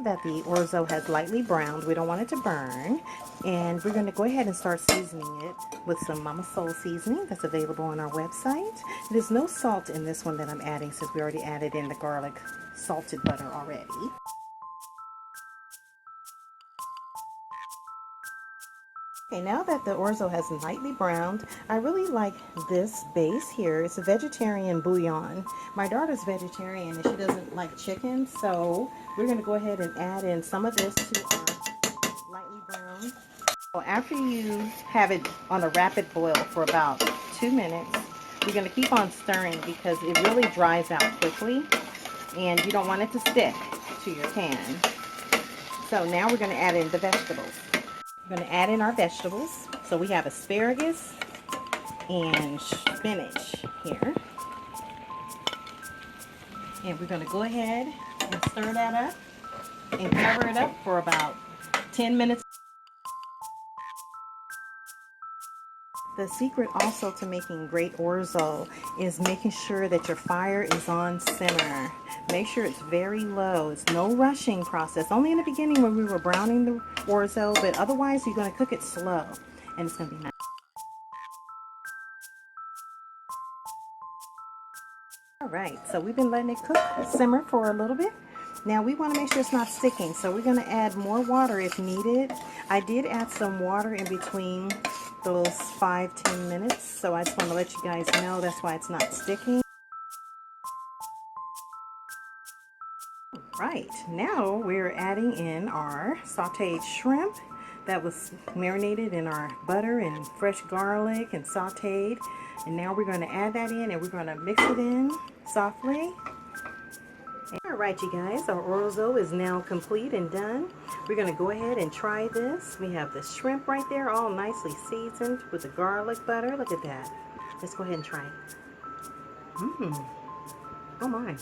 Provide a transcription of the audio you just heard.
that the orzo has lightly browned, we don't want it to burn, and we're going to go ahead and start seasoning it with some Momma Soul seasoning that's available on our website. There's no salt in this one that I'm adding since we already added in the garlic salted butter already. Okay, now that the orzo has lightly browned, I really like this base here. It's a vegetarian bouillon. My daughter's vegetarian and she doesn't like chicken, so we're going to go ahead and add in some of this to our lightly browned. So after you have it on a rapid boil for about 2 minutes, you're going to keep on stirring because it really dries out quickly and you don't want it to stick to your pan. So now we're going to add in the vegetables. We're going to add in our vegetables. So we have asparagus and spinach here. And we're going to go ahead and stir that up and cover it up for about 10 minutes. The secret also to making great orzo is making sure that your fire is on simmer. Make sure it's very low. It's no rushing process. Only in the beginning when we were browning the orzo, but otherwise you're going to cook it slow and it's going to be nice. Alright, so we've been letting it cook, simmer for a little bit. Now we want to make sure it's not sticking, so we're going to add more water if needed. I did add some water in between those 5-10 minutes, so I just want to let you guys know that's why it's not sticking. Right, now we're adding in our sauteed shrimp that was marinated in our butter and fresh garlic and sauteed. And now we're going to add that in and we're going to mix it in softly. Alright you guys, our orzo is now complete and done. We're going to go ahead and try this. We have the shrimp right there all nicely seasoned with the garlic butter. Look at that. Let's go ahead and try it. Oh my.